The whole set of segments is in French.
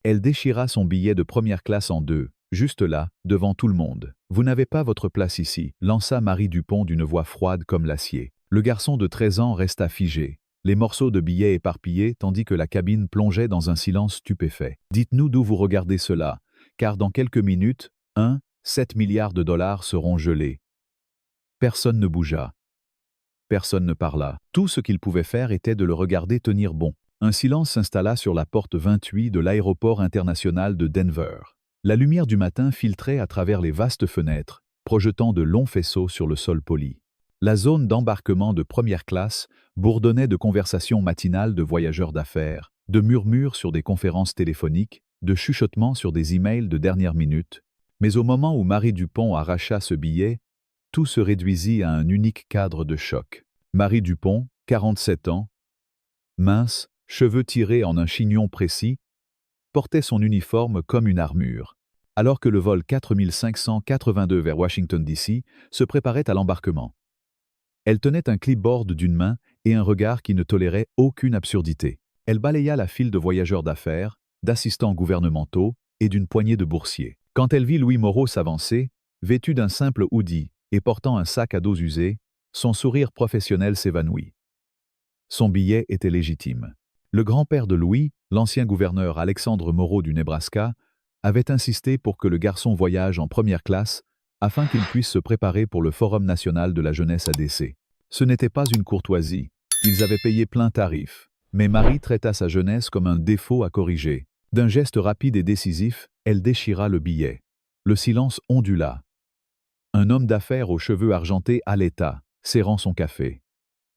Elle déchira son billet de première classe en deux, juste là, devant tout le monde. « Vous n'avez pas votre place ici », lança Marie Dupont d'une voix froide comme l'acier. Le garçon de 13 ans resta figé, les morceaux de billets éparpillés tandis que la cabine plongeait dans un silence stupéfait. « Dites-nous d'où vous regardez cela, car dans quelques minutes, 7 milliards de dollars seront gelés. » Personne ne bougea. Personne ne parla. Tout ce qu'il pouvait faire était de le regarder tenir bon. Un silence s'installa sur la porte 28 de l'aéroport international de Denver. La lumière du matin filtrait à travers les vastes fenêtres, projetant de longs faisceaux sur le sol poli. La zone d'embarquement de première classe bourdonnait de conversations matinales de voyageurs d'affaires, de murmures sur des conférences téléphoniques, de chuchotements sur des emails de dernière minute. Mais au moment où Marie Dupont arracha ce billet, tout se réduisit à un unique cadre de choc. Marie Dupont, 47 ans, mince, cheveux tirés en un chignon précis, portait son uniforme comme une armure, alors que le vol 4582 vers Washington DC se préparait à l'embarquement. Elle tenait un clipboard d'une main et un regard qui ne tolérait aucune absurdité. Elle balaya la file de voyageurs d'affaires, d'assistants gouvernementaux et d'une poignée de boursiers. Quand elle vit Louis Moreau s'avancer, vêtu d'un simple hoodie et portant un sac à dos usé, son sourire professionnel s'évanouit. Son billet était légitime. Le grand-père de Louis, l'ancien gouverneur Alexandre Moreau du Nebraska, avait insisté pour que le garçon voyage en première classe afin qu'il puisse se préparer pour le Forum national de la jeunesse ADC. Ce n'était pas une courtoisie. Ils avaient payé plein tarif. Mais Marie traita sa jeunesse comme un défaut à corriger. D'un geste rapide et décisif, elle déchira le billet. Le silence ondula. Un homme d'affaires aux cheveux argentés haleta, serrant son café.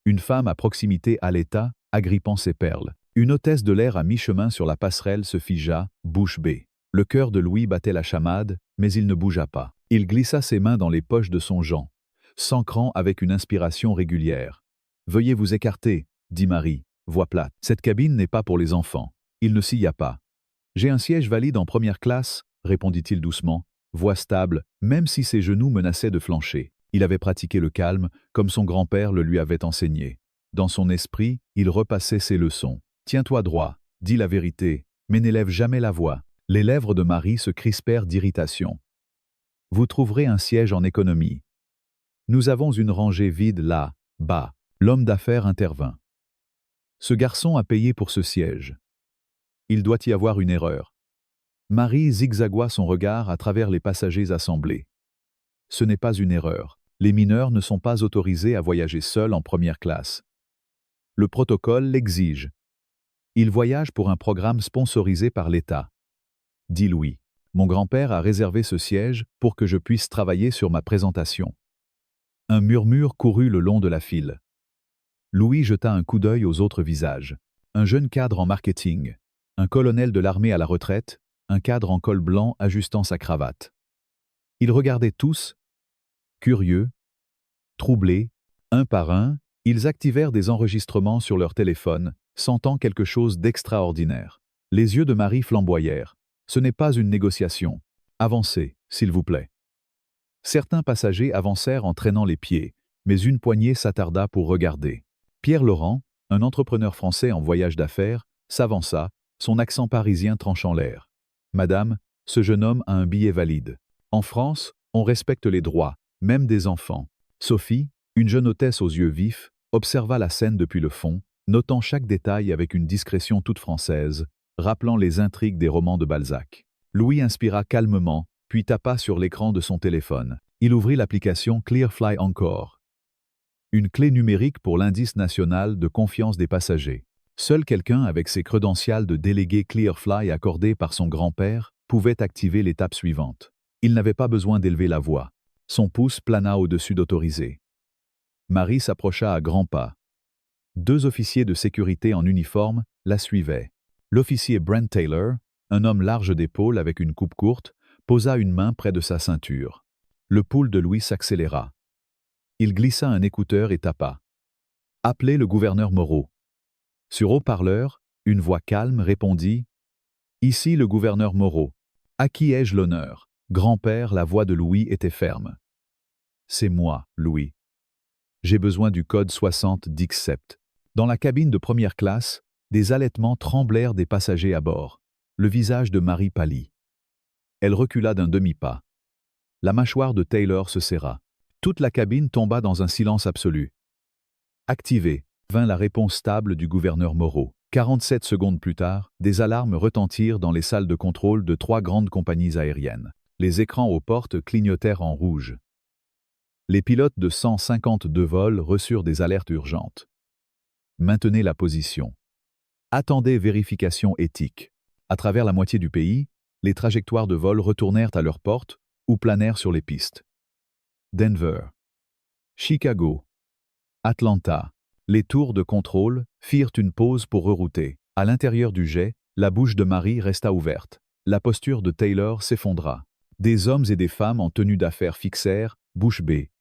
Une femme à proximité haleta, agrippant ses perles. Une hôtesse de l'air à mi-chemin sur la passerelle se figea, bouche bée. Le cœur de Louis battait la chamade, mais il ne bougea pas. Il glissa ses mains dans les poches de son gant, s'ancrant avec une inspiration régulière. « Veuillez vous écarter, » dit Marie, voix plate. « Cette cabine n'est pas pour les enfants. Il ne s'y y a pas. »« J'ai un siège valide en première classe, » répondit-il doucement, voix stable, même si ses genoux menaçaient de flancher. Il avait pratiqué le calme, comme son grand-père le lui avait enseigné. Dans son esprit, il repassait ses leçons. « Tiens-toi droit, dis la vérité, mais n'élève jamais la voix. » Les lèvres de Marie se crispèrent d'irritation. « Vous trouverez un siège en économie. Nous avons une rangée vide là, bas. » L'homme d'affaires intervint. « Ce garçon a payé pour ce siège. Il doit y avoir une erreur. » Marie zigzagua son regard à travers les passagers assemblés. « Ce n'est pas une erreur. Les mineurs ne sont pas autorisés à voyager seuls en première classe. Le protocole l'exige. Ils voyagent pour un programme sponsorisé par l'État. » Dit Louis. « Mon grand-père a réservé ce siège pour que je puisse travailler sur ma présentation. » Un murmure courut le long de la file. Louis jeta un coup d'œil aux autres visages. Un jeune cadre en marketing, un colonel de l'armée à la retraite, un cadre en col blanc ajustant sa cravate. Ils regardaient tous, curieux, troublés, un par un, ils activèrent des enregistrements sur leur téléphone, sentant quelque chose d'extraordinaire. Les yeux de Marie flamboyèrent. « Ce n'est pas une négociation. Avancez, s'il vous plaît. » Certains passagers avancèrent en traînant les pieds, mais une poignée s'attarda pour regarder. Pierre Laurent, un entrepreneur français en voyage d'affaires, s'avança, son accent parisien tranchant l'air. « Madame, ce jeune homme a un billet valide. En France, on respecte les droits, même des enfants. » Sophie, une jeune hôtesse aux yeux vifs, observa la scène depuis le fond, notant chaque détail avec une discrétion toute française, rappelant les intrigues des romans de Balzac. Louis inspira calmement, puis tapa sur l'écran de son téléphone. Il ouvrit l'application Clearfly Encore. Une clé numérique pour l'indice national de confiance des passagers. Seul quelqu'un avec ses credensials de délégué Clearfly accordés par son grand-père pouvait activer l'étape suivante. Il n'avait pas besoin d'élever la voix. Son pouce plana au-dessus d'Autoriser. Marie s'approcha à grands pas. Deux officiers de sécurité en uniforme la suivaient. L'officier Brent Taylor, un homme large d'épaules avec une coupe courte, posa une main près de sa ceinture. Le pouls de Louis s'accéléra. Il glissa un écouteur et tapa. « Appelez le gouverneur Moreau. » Sur haut-parleur, une voix calme répondit « Ici le gouverneur Moreau. À qui ai-je l'honneur ?» Grand-père, la voix de Louis était ferme. « C'est moi, Louis. J'ai besoin du code 60 d'X-Sept. » Dans la cabine de première classe, des halètements tremblèrent des passagers à bord. le visage de Marie pâlit. Elle recula d'un demi-pas. La mâchoire de Taylor se serra. Toute la cabine tomba dans un silence absolu. Activé, vint la réponse stable du gouverneur Moreau. 47 secondes plus tard, des alarmes retentirent dans les salles de contrôle de 3 grandes compagnies aériennes. Les écrans aux portes clignotèrent en rouge. Les pilotes de 152 vols reçurent des alertes urgentes. Maintenez la position. Attendez vérification éthique. À travers la moitié du pays, les trajectoires de vol retournèrent à leurs portes ou planèrent sur les pistes. Denver, Chicago, Atlanta. Les tours de contrôle firent une pause pour rerouter. À l'intérieur du jet, la bouche de Marie resta ouverte. La posture de Taylor s'effondra. Des hommes et des femmes en tenue d'affaires fixèrent, bouche bée.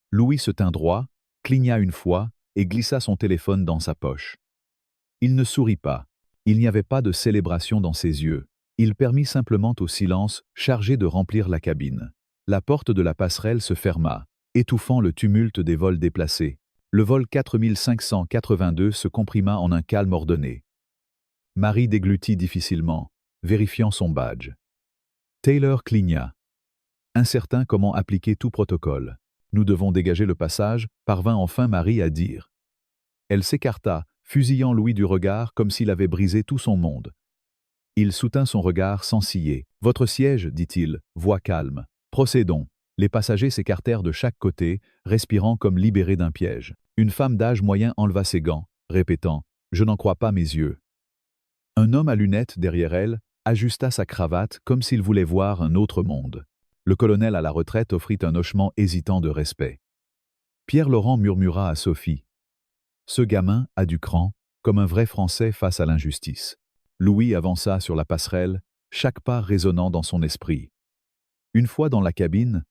Louis se tint droit, cligna une fois et glissa son téléphone dans sa poche. Il ne sourit pas. Il n'y avait pas de célébration dans ses yeux. Il permit simplement au silence chargé de remplir la cabine. La porte de la passerelle se ferma, étouffant le tumulte des vols déplacés. Le vol 4582 se comprima en un calme ordonné. Marie déglutit difficilement, vérifiant son badge. Taylor cligna. Incertain comment appliquer tout protocole. Nous devons dégager le passage, parvint enfin Marie à dire. Elle s'écarta, fusillant Louis du regard comme s'il avait brisé tout son monde. Il soutint son regard sans ciller. « Votre siège, dit-il, voix calme. Procédons. » Les passagers s'écartèrent de chaque côté, respirant comme libérés d'un piège. Une femme d'âge moyen enleva ses gants, répétant « Je n'en crois pas mes yeux ». Un homme à lunettes derrière elle ajusta sa cravate comme s'il voulait voir un autre monde. Le colonel à la retraite offrit un hochement hésitant de respect. Pierre Laurent murmura à Sophie « Ce gamin a du cran, comme un vrai Français face à l'injustice. » Louis avança sur la passerelle, chaque pas résonnant dans son esprit. Une fois dans la cabine,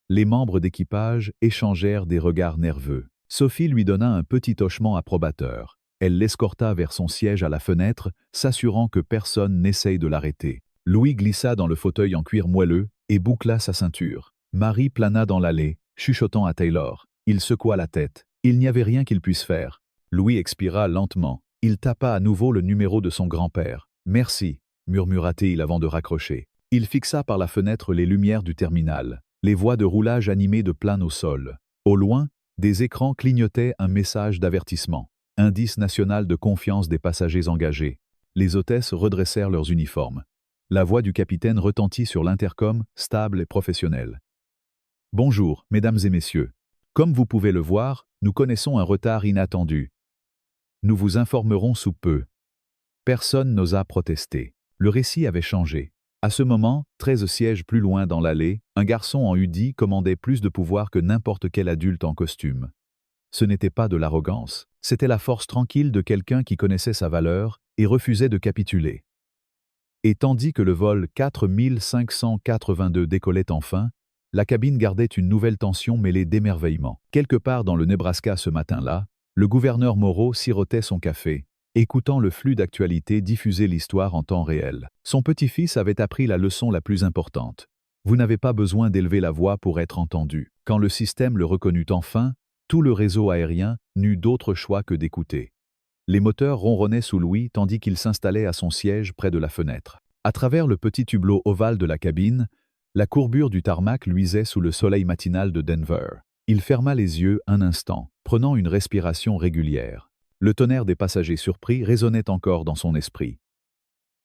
les membres d'équipage échangèrent des regards nerveux. Sophie lui donna un petit hochement approbateur. Elle l'escorta vers son siège à la fenêtre, s'assurant que personne n'essaye de l'arrêter. Louis glissa dans le fauteuil en cuir moelleux et boucla sa ceinture. Marie plana dans l'allée, chuchotant à Taylor. Il secoua la tête. Il n'y avait rien qu'il puisse faire. Louis expira lentement. Il tapa à nouveau le numéro de son grand-père. « Merci » murmura-t-il avant de raccrocher. Il fixa par la fenêtre les lumières du terminal, les voies de roulage animées de plane au sol. Au loin, des écrans clignotaient un message d'avertissement. Indice national de confiance des passagers engagés. Les hôtesses redressèrent leurs uniformes. La voix du capitaine retentit sur l'intercom, stable et professionnelle. « Bonjour, mesdames et messieurs. Comme vous pouvez le voir, nous connaissons un retard inattendu. Nous vous informerons sous peu. » Personne n'osa protester. Le récit avait changé. À ce moment, 13 sièges plus loin dans l'allée, un garçon en hoodie commandait plus de pouvoir que n'importe quel adulte en costume. Ce n'était pas de l'arrogance, c'était la force tranquille de quelqu'un qui connaissait sa valeur et refusait de capituler. Et tandis que le vol 4582 décollait enfin, la cabine gardait une nouvelle tension mêlée d'émerveillement. Quelque part dans le Nebraska ce matin-là, le gouverneur Moreau sirotait son café, écoutant le flux d'actualité diffuser l'histoire en temps réel. Son petit-fils avait appris la leçon la plus importante. Vous n'avez pas besoin d'élever la voix pour être entendu. Quand le système le reconnut enfin, tout le réseau aérien n'eut d'autre choix que d'écouter. Les moteurs ronronnaient sous Louis tandis qu'il s'installait à son siège près de la fenêtre. À travers le petit hublot ovale de la cabine, la courbure du tarmac luisait sous le soleil matinal de Denver. Il ferma les yeux un instant, prenant une respiration régulière. Le tonnerre des passagers surpris résonnait encore dans son esprit.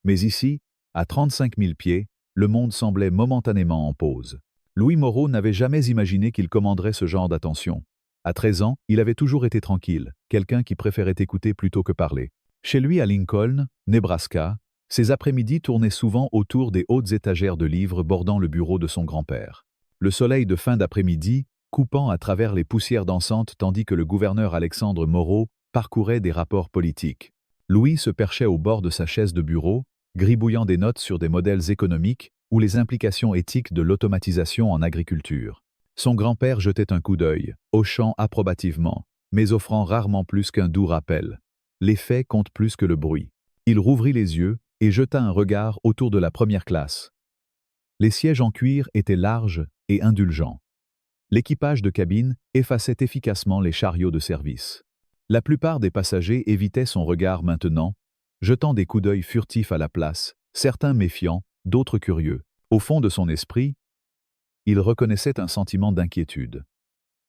Mais ici, à 35 000 pieds, le monde semblait momentanément en pause. Louis Moreau n'avait jamais imaginé qu'il commanderait ce genre d'attention. À 13 ans, il avait toujours été tranquille, quelqu'un qui préférait écouter plutôt que parler. Chez lui à Lincoln, Nebraska, ses après-midi tournaient souvent autour des hautes étagères de livres bordant le bureau de son grand-père. Le soleil de fin d'après-midi, coupant à travers les poussières dansantes tandis que le gouverneur Alexandre Moreau parcourait des rapports politiques. Louis se perchait au bord de sa chaise de bureau, gribouillant des notes sur des modèles économiques ou les implications éthiques de l'automatisation en agriculture. Son grand-père jetait un coup d'œil, hochant approbativement, mais offrant rarement plus qu'un doux rappel. Les faits comptent plus que le bruit. Il rouvrit les yeux et jeta un regard autour de la première classe. Les sièges en cuir étaient larges et indulgents. L'équipage de cabine effaçait efficacement les chariots de service. La plupart des passagers évitaient son regard maintenant, jetant des coups d'œil furtifs à la place, certains méfiants, d'autres curieux. Au fond de son esprit, il reconnaissait un sentiment d'inquiétude.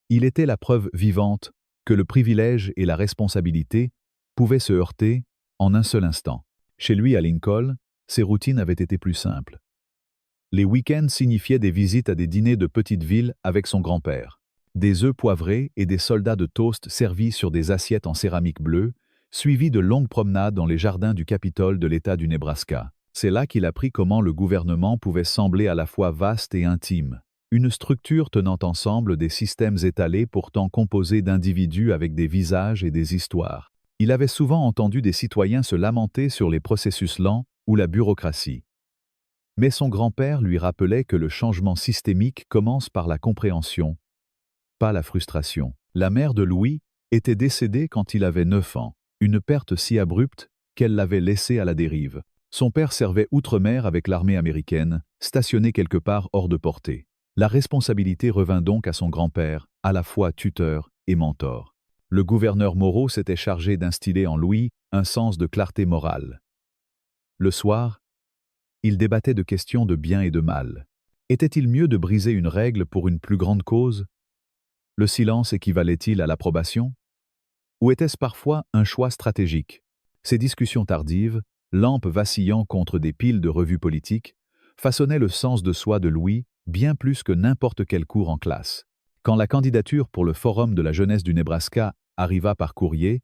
Il était la preuve vivante que le privilège et la responsabilité pouvaient se heurter en un seul instant. Chez lui à Lincoln, ses routines avaient été plus simples. Les week-ends signifiaient des visites à des dîners de petite ville avec son grand-père. Des œufs poivrés et des soldats de toast servis sur des assiettes en céramique bleue, suivis de longues promenades dans les jardins du Capitole de l'État du Nebraska. C'est là qu'il apprit comment le gouvernement pouvait sembler à la fois vaste et intime. Une structure tenant ensemble des systèmes étalés pourtant composés d'individus avec des visages et des histoires. Il avait souvent entendu des citoyens se lamenter sur les processus lents ou la bureaucratie. Mais son grand-père lui rappelait que le changement systémique commence par la compréhension, pas la frustration. La mère de Louis était décédée quand il avait 9 ans, une perte si abrupte qu'elle l'avait laissé à la dérive. Son père servait outre-mer avec l'armée américaine, stationné quelque part hors de portée. La responsabilité revint donc à son grand-père, à la fois tuteur et mentor. Le gouverneur Moreau s'était chargé d'instiller en Louis un sens de clarté morale. Le soir, il débattait de questions de bien et de mal. Était-il mieux de briser une règle pour une plus grande cause? Le silence équivalait-il à l'approbation? Ou était-ce parfois un choix stratégique? Ces discussions tardives, lampes vacillant contre des piles de revues politiques, façonnaient le sens de soi de Louis bien plus que n'importe quel cours en classe. Quand la candidature pour le Forum de la jeunesse du Nebraska arriva par courrier,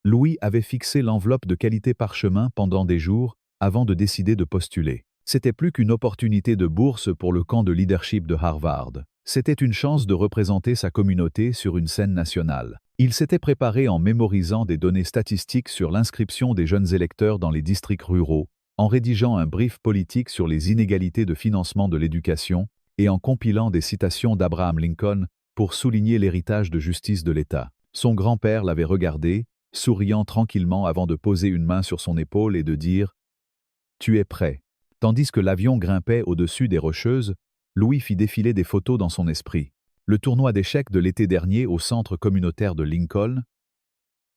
Louis avait fixé l'enveloppe de qualité parchemin pendant des jours avant de décider de postuler. C'était plus qu'une opportunité de bourse pour le camp de leadership de Harvard. C'était une chance de représenter sa communauté sur une scène nationale. Il s'était préparé en mémorisant des données statistiques sur l'inscription des jeunes électeurs dans les districts ruraux, en rédigeant un brief politique sur les inégalités de financement de l'éducation et en compilant des citations d'Abraham Lincoln pour souligner l'héritage de justice de l'État. Son grand-père l'avait regardé, souriant tranquillement avant de poser une main sur son épaule et de dire « Tu es prêt ». Tandis que l'avion grimpait au-dessus des Rocheuses, Louis fit défiler des photos dans son esprit. Le tournoi d'échecs de l'été dernier au centre communautaire de Lincoln,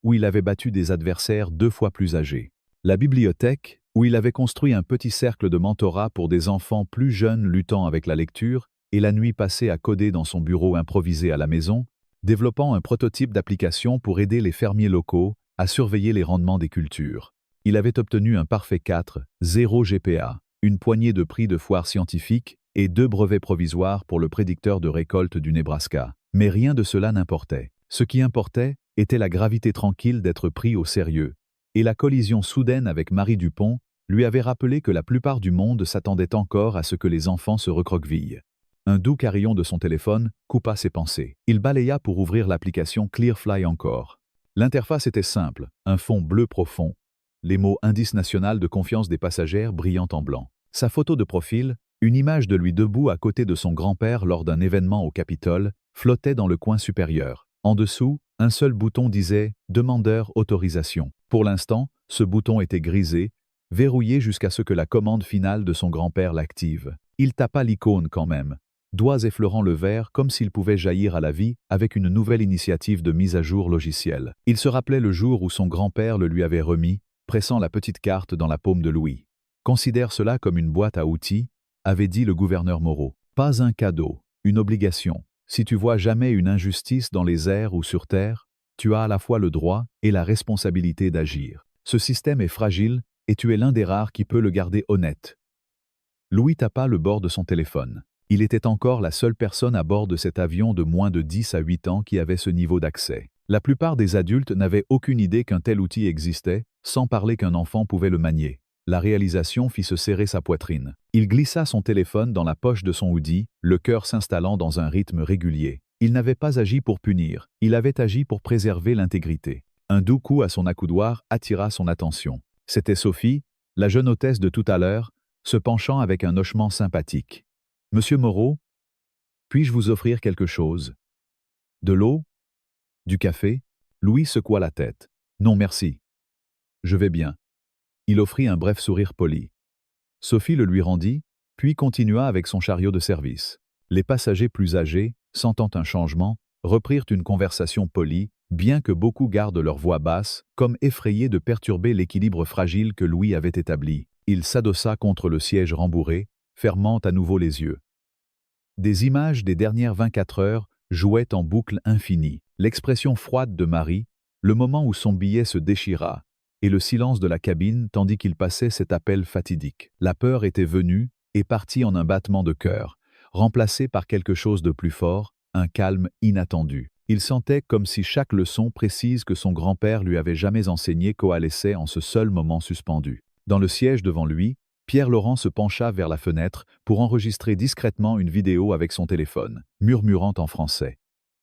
où il avait battu des adversaires 2 fois plus âgés. La bibliothèque, où il avait construit un petit cercle de mentorat pour des enfants plus jeunes luttant avec la lecture, et la nuit passée à coder dans son bureau improvisé à la maison, développant un prototype d'application pour aider les fermiers locaux à surveiller les rendements des cultures. Il avait obtenu un parfait 4, 0 GPA, une poignée de prix de foire scientifique et 2 brevets provisoires pour le prédicteur de récolte du Nebraska. Mais rien de cela n'importait. Ce qui importait était la gravité tranquille d'être pris au sérieux. Et la collision soudaine avec Marie Dupont lui avait rappelé que la plupart du monde s'attendait encore à ce que les enfants se recroquevillent. Un doux carillon de son téléphone coupa ses pensées. Il balaya pour ouvrir l'application Clearfly encore. L'interface était simple, un fond bleu profond, les mots « Indice national de confiance des passagères » brillant en blanc. Sa photo de profil, une image de lui debout à côté de son grand-père lors d'un événement au Capitole, flottait dans le coin supérieur. En dessous, un seul bouton disait « Demandeur autorisation ». Pour l'instant, ce bouton était grisé, verrouillé jusqu'à ce que la commande finale de son grand-père l'active. Il tapa l'icône quand même, doigts effleurant le verre comme s'il pouvait jaillir à la vie avec une nouvelle initiative de mise à jour logicielle. Il se rappelait le jour où son grand-père le lui avait remis, pressant la petite carte dans la paume de Louis. « Considère cela comme une boîte à outils », avait dit le gouverneur Moreau. « Pas un cadeau, une obligation. Si tu vois jamais une injustice dans les airs ou sur terre, tu as à la fois le droit et la responsabilité d'agir. Ce système est fragile et tu es l'un des rares qui peut le garder honnête. » Louis tapa le bord de son téléphone. Il était encore la seule personne à bord de cet avion de moins de 10 à 8 ans qui avait ce niveau d'accès. La plupart des adultes n'avaient aucune idée qu'un tel outil existait, sans parler qu'un enfant pouvait le manier. La réalisation fit se serrer sa poitrine. Il glissa son téléphone dans la poche de son hoodie, le cœur s'installant dans un rythme régulier. Il n'avait pas agi pour punir, il avait agi pour préserver l'intégrité. Un doux coup à son accoudoir attira son attention. C'était Sophie, la jeune hôtesse de tout à l'heure, se penchant avec un hochement sympathique. « Monsieur Moreau, puis-je vous offrir quelque chose? De l'eau? Du café ?» Louis secoua la tête. « Non, merci. Je vais bien. » Il offrit un bref sourire poli. Sophie le lui rendit, puis continua avec son chariot de service. Les passagers plus âgés, sentant un changement, reprirent une conversation polie, bien que beaucoup gardent leur voix basse, comme effrayés de perturber l'équilibre fragile que Louis avait établi. Il s'adossa contre le siège rembourré, fermant à nouveau les yeux. Des images des dernières 24 heures jouaient en boucle infinie. L'expression froide de Marie, le moment où son billet se déchira, et le silence de la cabine tandis qu'il passait cet appel fatidique. La peur était venue et partie en un battement de cœur, remplacé par quelque chose de plus fort, un calme inattendu. Il sentait comme si chaque leçon précise que son grand-père lui avait jamais enseignée coalesçait en ce seul moment suspendu. Dans le siège devant lui, Pierre Laurent se pencha vers la fenêtre pour enregistrer discrètement une vidéo avec son téléphone, murmurant en français.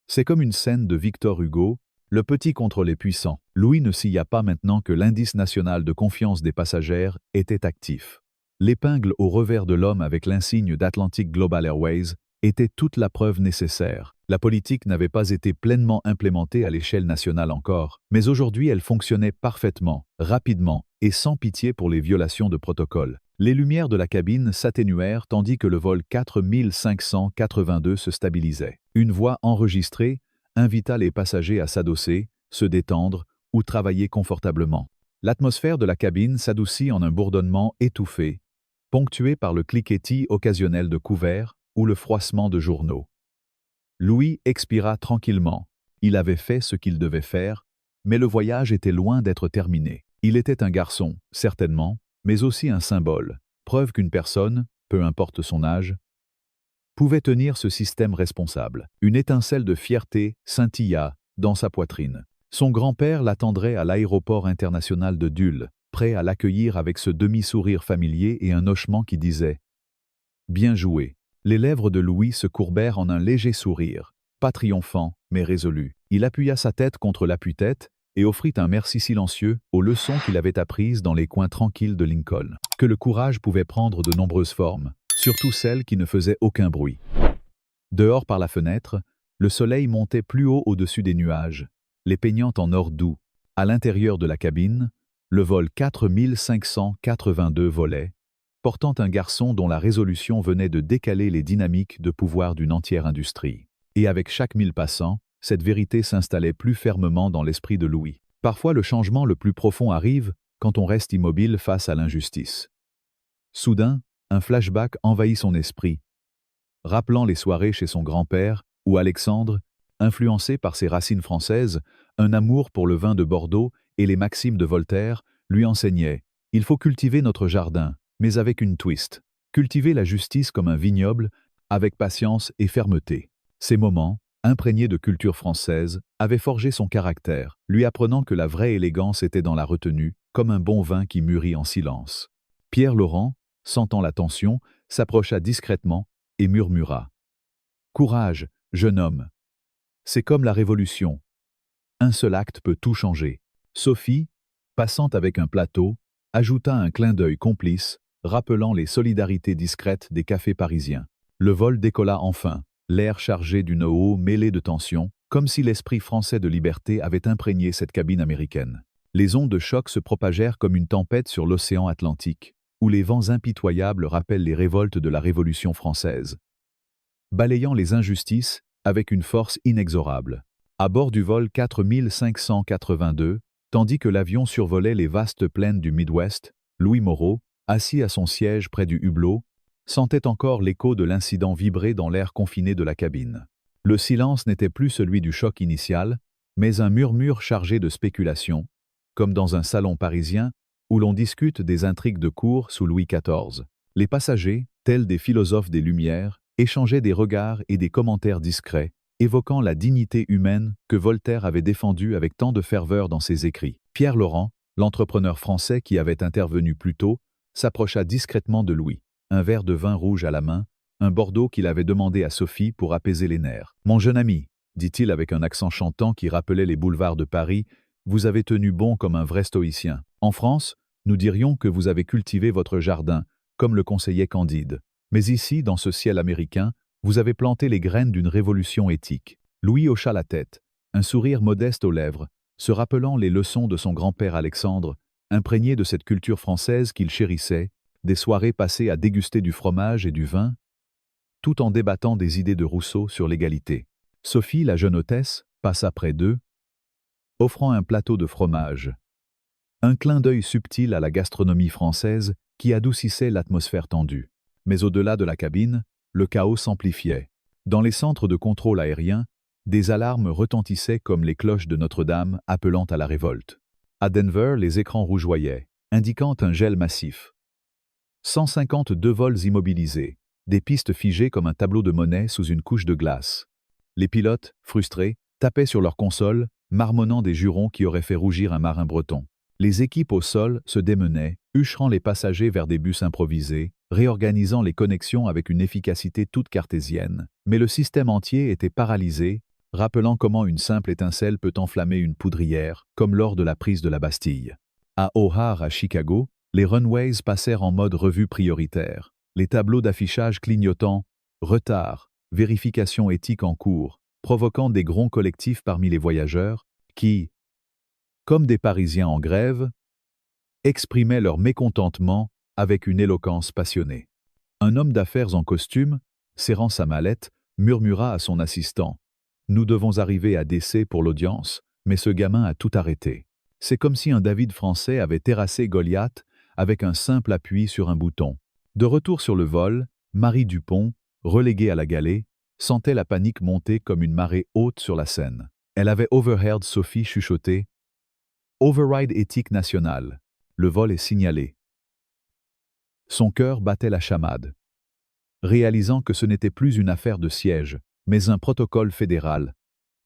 C'est comme une scène de Victor Hugo, le petit contre les puissants. Louis ne scia pas maintenant que l'indice national de confiance des passagères était actif. L'épingle au revers de l'homme avec l'insigne d'Atlantic Global Airways était toute la preuve nécessaire. La politique n'avait pas été pleinement implémentée à l'échelle nationale encore, mais aujourd'hui elle fonctionnait parfaitement, rapidement et sans pitié pour les violations de protocole. Les lumières de la cabine s'atténuèrent tandis que le vol 4582 se stabilisait. Une voix enregistrée invita les passagers à s'adosser, se détendre ou travailler confortablement. L'atmosphère de la cabine s'adoucit en un bourdonnement étouffé, ponctué par le cliquetis occasionnel de couverts ou le froissement de journaux. Louis expira tranquillement. Il avait fait ce qu'il devait faire, mais le voyage était loin d'être terminé. Il était un garçon, certainement, mais aussi un symbole, preuve qu'une personne, peu importe son âge, pouvait tenir ce système responsable. Une étincelle de fierté scintilla dans sa poitrine. Son grand-père l'attendrait à l'aéroport international de Dule, prêt à l'accueillir avec ce demi-sourire familier et un hochement qui disait « Bien joué ». Les lèvres de Louis se courbèrent en un léger sourire, pas triomphant, mais résolu. Il appuya sa tête contre l'appui-tête et offrit un merci silencieux aux leçons qu'il avait apprises dans les coins tranquilles de Lincoln. Que le courage pouvait prendre de nombreuses formes, surtout celles qui ne faisaient aucun bruit. Dehors par la fenêtre, le soleil montait plus haut au-dessus des nuages, les peignant en or doux. À l'intérieur de la cabine, le vol 4582 volait, portant un garçon dont la résolution venait de décaler les dynamiques de pouvoir d'une entière industrie. Et avec chaque 1000 passants, cette vérité s'installait plus fermement dans l'esprit de Louis. Parfois le changement le plus profond arrive quand on reste immobile face à l'injustice. Soudain, un flashback envahit son esprit, rappelant les soirées chez son grand-père, où Alexandre, influencé par ses racines françaises, un amour pour le vin de Bordeaux et les maximes de Voltaire, lui enseignait « Il faut cultiver notre jardin ». Mais avec une twist. Cultiver la justice comme un vignoble, avec patience et fermeté. Ces moments, imprégnés de culture française, avaient forgé son caractère, lui apprenant que la vraie élégance était dans la retenue, comme un bon vin qui mûrit en silence. Pierre Laurent, sentant la tension, s'approcha discrètement et murmura « Courage, jeune homme. C'est comme la Révolution. Un seul acte peut tout changer. » Sophie, passant avec un plateau, ajouta un clin d'œil complice, rappelant les solidarités discrètes des cafés parisiens. Le vol décolla enfin, l'air chargé d'une eau mêlée de tension, comme si l'esprit français de liberté avait imprégné cette cabine américaine. Les ondes de choc se propagèrent comme une tempête sur l'océan Atlantique, où les vents impitoyables rappellent les révoltes de la Révolution française, balayant les injustices avec une force inexorable. À bord du vol 4582, tandis que l'avion survolait les vastes plaines du Midwest, Louis Moreau, assis à son siège près du hublot, sentait encore l'écho de l'incident vibrer dans l'air confiné de la cabine. Le silence n'était plus celui du choc initial, mais un murmure chargé de spéculation, comme dans un salon parisien où l'on discute des intrigues de cour sous Louis XIV. Les passagers, tels des philosophes des Lumières, échangeaient des regards et des commentaires discrets, évoquant la dignité humaine que Voltaire avait défendue avec tant de ferveur dans ses écrits. Pierre Laurent, l'entrepreneur français qui avait intervenu plus tôt, s'approcha discrètement de Louis, un verre de vin rouge à la main, un Bordeaux qu'il avait demandé à Sophie pour apaiser les nerfs. « Mon jeune ami, » dit-il avec un accent chantant qui rappelait les boulevards de Paris, « vous avez tenu bon comme un vrai stoïcien. En France, nous dirions que vous avez cultivé votre jardin, comme le conseillait Candide. Mais ici, dans ce ciel américain, vous avez planté les graines d'une révolution éthique. » Louis hocha la tête, un sourire modeste aux lèvres, se rappelant les leçons de son grand-père Alexandre, imprégné de cette culture française qu'il chérissait, des soirées passées à déguster du fromage et du vin, tout en débattant des idées de Rousseau sur l'égalité. Sophie, la jeune hôtesse, passa près d'eux, offrant un plateau de fromage. Un clin d'œil subtil à la gastronomie française qui adoucissait l'atmosphère tendue. Mais au-delà de la cabine, le chaos s'amplifiait. Dans les centres de contrôle aérien, des alarmes retentissaient comme les cloches de Notre-Dame appelant à la révolte. À Denver, les écrans rougeoyaient, indiquant un gel massif. 152 vols immobilisés, des pistes figées comme un tableau de monnaie sous une couche de glace. Les pilotes, frustrés, tapaient sur leur console, marmonnant des jurons qui auraient fait rougir un marin breton. Les équipes au sol se démenaient, huchant les passagers vers des bus improvisés, réorganisant les connexions avec une efficacité toute cartésienne. Mais le système entier était paralysé, rappelant comment une simple étincelle peut enflammer une poudrière, comme lors de la prise de la Bastille. À O'Hare, à Chicago, les runways passèrent en mode revue prioritaire. Les tableaux d'affichage clignotant « Retard, vérification éthique en cours », provoquant des gronds collectifs parmi les voyageurs, qui, comme des Parisiens en grève, exprimaient leur mécontentement avec une éloquence passionnée. Un homme d'affaires en costume, serrant sa mallette, murmura à son assistant « Nous devons arriver à DC pour l'audience, mais ce gamin a tout arrêté. C'est comme si un David français avait terrassé Goliath avec un simple appui sur un bouton. » De retour sur le vol, Marie Dupont, reléguée à la galée, sentait la panique monter comme une marée haute sur la Seine. Elle avait overheard Sophie chuchoter « Override éthique nationale. Le vol est signalé. » Son cœur battait la chamade, réalisant que ce n'était plus une affaire de siège, mais un protocole fédéral,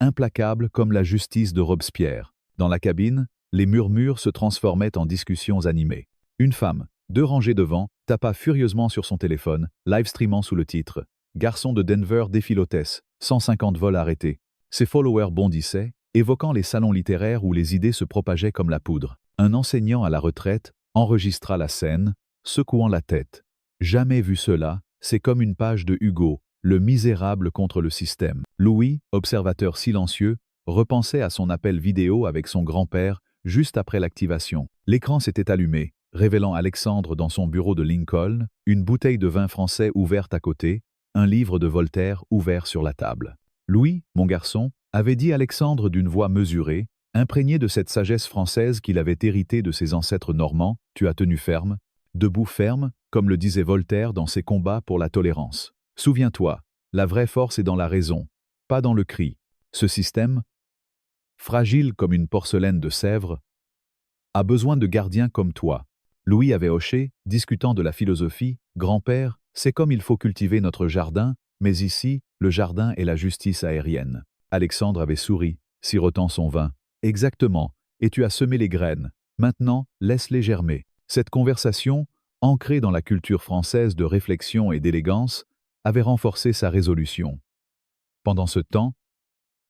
implacable comme la justice de Robespierre. Dans la cabine, les murmures se transformaient en discussions animées. Une femme, 2 rangées devant, tapa furieusement sur son téléphone, live-streamant sous le titre « Garçon de Denver défie l'hôtesse, 150 vols arrêtés ». Ses followers bondissaient, évoquant les salons littéraires où les idées se propageaient comme la poudre. Un enseignant à la retraite enregistra la scène, secouant la tête. Jamais vu cela, c'est comme une page de Hugo, le misérable contre le système. Louis, observateur silencieux, repensait à son appel vidéo avec son grand-père juste après l'activation. L'écran s'était allumé, révélant Alexandre dans son bureau de Lincoln, une bouteille de vin français ouverte à côté, un livre de Voltaire ouvert sur la table. « Louis, mon garçon », avait dit Alexandre d'une voix mesurée, imprégné de cette sagesse française qu'il avait héritée de ses ancêtres normands, « tu as tenu ferme, debout ferme, comme le disait Voltaire dans ses combats pour la tolérance. Souviens-toi, la vraie force est dans la raison, pas dans le cri. Ce système, fragile comme une porcelaine de Sèvres, a besoin de gardiens comme toi. » Louis avait hoché, discutant de la philosophie. « Grand-père, c'est comme il faut cultiver notre jardin, mais ici, le jardin est la justice aérienne. » Alexandre avait souri, sirotant son vin. « Exactement, et tu as semé les graines. Maintenant, laisse-les germer. » Cette conversation, ancrée dans la culture française de réflexion et d'élégance, avait renforcé sa résolution. Pendant ce temps,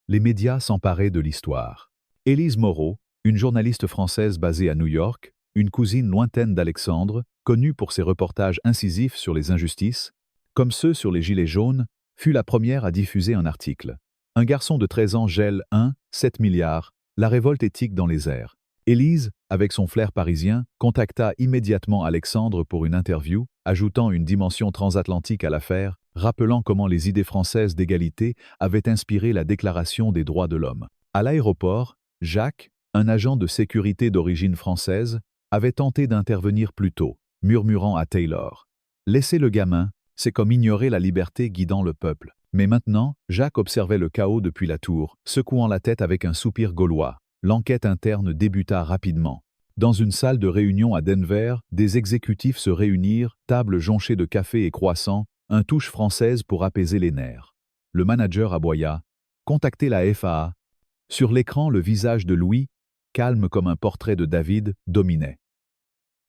les médias s'emparaient de l'histoire. Élise Moreau, une journaliste française basée à New York, une cousine lointaine d'Alexandre, connue pour ses reportages incisifs sur les injustices, comme ceux sur les Gilets jaunes, fut la première à diffuser un article. Un garçon de 13 ans gèle 7 milliards, la révolte éthique dans les airs. Élise, avec son flair parisien, contacta immédiatement Alexandre pour une interview, ajoutant une dimension transatlantique à l'affaire, rappelant comment les idées françaises d'égalité avaient inspiré la Déclaration des droits de l'homme. À l'aéroport, Jacques, un agent de sécurité d'origine française, avait tenté d'intervenir plus tôt, murmurant à Taylor « Laissez le gamin, c'est comme ignorer la liberté guidant le peuple. » Mais maintenant, Jacques observait le chaos depuis la tour, secouant la tête avec un soupir gaulois. L'enquête interne débuta rapidement. Dans une salle de réunion à Denver, des exécutifs se réunirent, table jonchée de café et croissants, un touche française pour apaiser les nerfs. Le manager aboya « Contactez la FAA ». Sur l'écran, le visage de Louis, calme comme un portrait de David, dominait.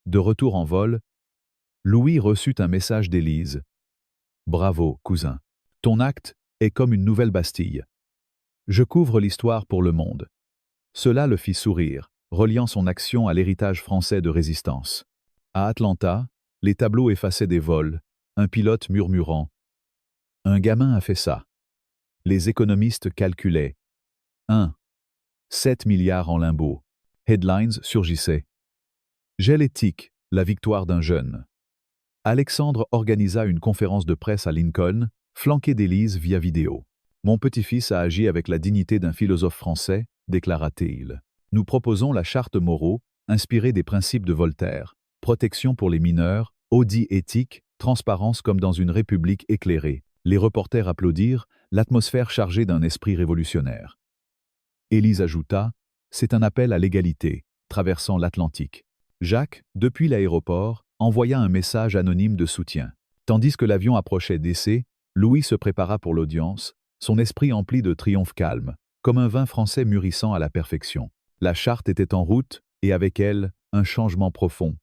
De retour en vol, Louis reçut un message d'Élise. « Bravo, cousin. Ton acte est comme une nouvelle Bastille. Je couvre l'histoire pour le monde. » Cela le fit sourire, reliant son action à l'héritage français de résistance. À Atlanta, les tableaux effaçaient des vols, un pilote murmurant « Un gamin a fait ça. » Les économistes calculaient 7 milliards en limbo. Headlines surgissaient. Gel éthique, la victoire d'un jeune. Alexandre organisa une conférence de presse à Lincoln, flanqué d'Élise via vidéo. Mon petit-fils a agi avec la dignité d'un philosophe français, déclara-t-il. Nous proposons la charte Moreau, inspirée des principes de Voltaire. Protection pour les mineurs, audit éthique, transparence comme dans une république éclairée. Les reporters applaudirent, l'atmosphère chargée d'un esprit révolutionnaire. Élise ajouta, c'est un appel à l'égalité, traversant l'Atlantique. Jacques, depuis l'aéroport, envoya un message anonyme de soutien. Tandis que l'avion approchait d'Essé, Louis se prépara pour l'audience, son esprit empli de triomphe calme, comme un vin français mûrissant à la perfection. La charte était en route, et avec elle, un changement profond.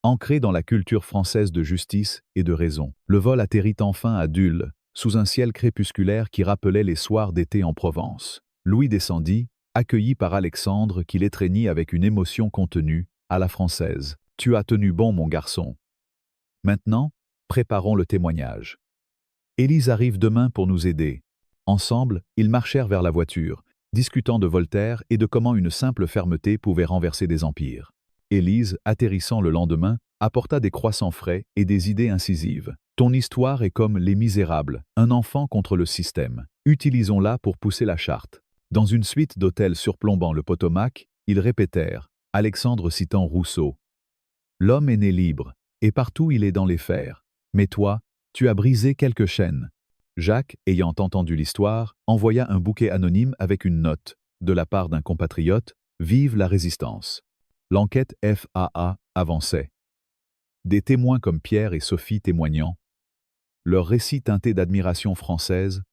Ancré dans la culture française de justice et de raison, le vol atterrit enfin à Dule, sous un ciel crépusculaire qui rappelait les soirs d'été en Provence. Louis descendit, accueilli par Alexandre qui l'étreignit avec une émotion contenue, à la française. « Tu as tenu bon, mon garçon. Maintenant, préparons le témoignage. Élise arrive demain pour nous aider. » Ensemble, ils marchèrent vers la voiture, discutant de Voltaire et de comment une simple fermeté pouvait renverser des empires. Élise, atterrissant le lendemain, apporta des croissants frais et des idées incisives. « Ton histoire est comme Les Misérables, un enfant contre le système. Utilisons-la pour pousser la charte. » Dans une suite d'hôtels surplombant le Potomac, ils répétèrent, Alexandre citant Rousseau. « L'homme est né libre, et partout il est dans les fers. Mais toi, tu as brisé quelques chaînes. » Jacques, ayant entendu l'histoire, envoya un bouquet anonyme avec une note, de la part d'un compatriote, « Vive la résistance !» L'enquête FAA avançait. Des témoins comme Pierre et Sophie témoignant. Leur récit teinté d'admiration française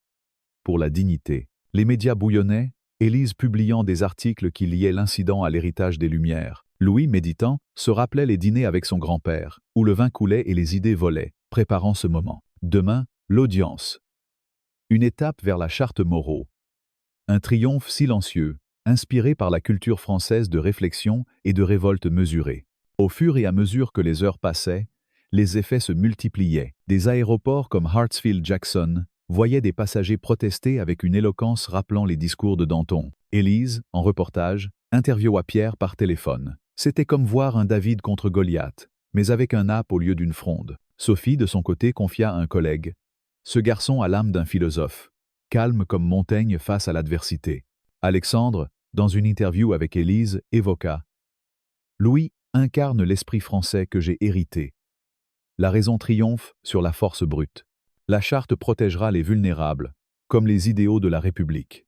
pour la dignité. Les médias bouillonnaient, Élise publiant des articles qui liaient l'incident à l'héritage des Lumières. Louis, méditant, se rappelait les dîners avec son grand-père, où le vin coulait et les idées volaient, préparant ce moment. Demain, l'audience. Une étape vers la charte Moreau. Un triomphe silencieux, inspiré par la culture française de réflexion et de révolte mesurée. Au fur et à mesure que les heures passaient, les effets se multipliaient. Des aéroports comme Hartsfield-Jackson voyaient des passagers protester avec une éloquence rappelant les discours de Danton. Élise, en reportage, interviewa Pierre par téléphone. C'était comme voir un David contre Goliath, mais avec un âpe au lieu d'une fronde. Sophie, de son côté, confia à un collègue. Ce garçon a l'âme d'un philosophe, calme comme Montaigne face à l'adversité. Alexandre, dans une interview avec Élise, évoqua « Louis incarne l'esprit français que j'ai hérité. La raison triomphe sur la force brute. La charte protégera les vulnérables, comme les idéaux de la République. »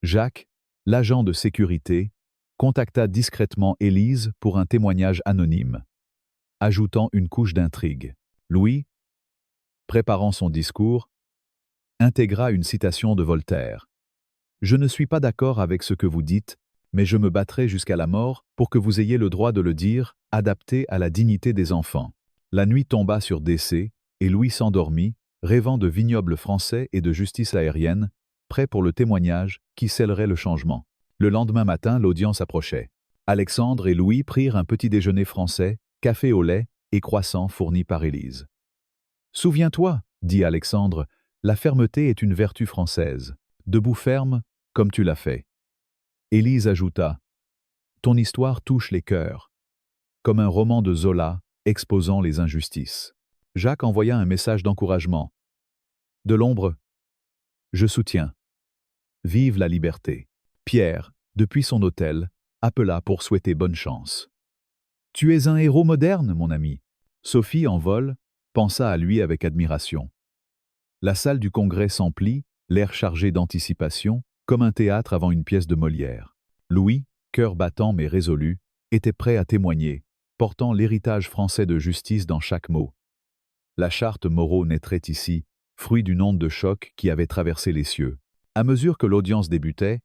Jacques, l'agent de sécurité, contacta discrètement Élise pour un témoignage anonyme, ajoutant une couche d'intrigue. Louis, préparant son discours, intégra une citation de Voltaire. « Je ne suis pas d'accord avec ce que vous dites, mais je me battrai jusqu'à la mort pour que vous ayez le droit de le dire, adapté à la dignité des enfants. » La nuit tomba sur Dessé, et Louis s'endormit, rêvant de vignobles français et de justice aérienne, prêt pour le témoignage qui scellerait le changement. Le lendemain matin, l'audience approchait. Alexandre et Louis prirent un petit déjeuner français, café au lait et croissants fournis par Élise. « Souviens-toi, dit Alexandre, la fermeté est une vertu française. Debout ferme, comme tu l'as fait. » Élise ajouta, « Ton histoire touche les cœurs, comme un roman de Zola exposant les injustices. » Jacques envoya un message d'encouragement. « De l'ombre, je soutiens. Vive la liberté. » Pierre, depuis son hôtel, appela pour souhaiter bonne chance. « Tu es un héros moderne, mon ami. » Sophie, en vol, pensa à lui avec admiration. La salle du Congrès s'emplit, l'air chargé d'anticipation, comme un théâtre avant une pièce de Molière. Louis, cœur battant mais résolu, était prêt à témoigner, portant l'héritage français de justice dans chaque mot. La charte Moreau naîtrait ici, fruit d'une onde de choc qui avait traversé les cieux. À mesure que l'audience débutait,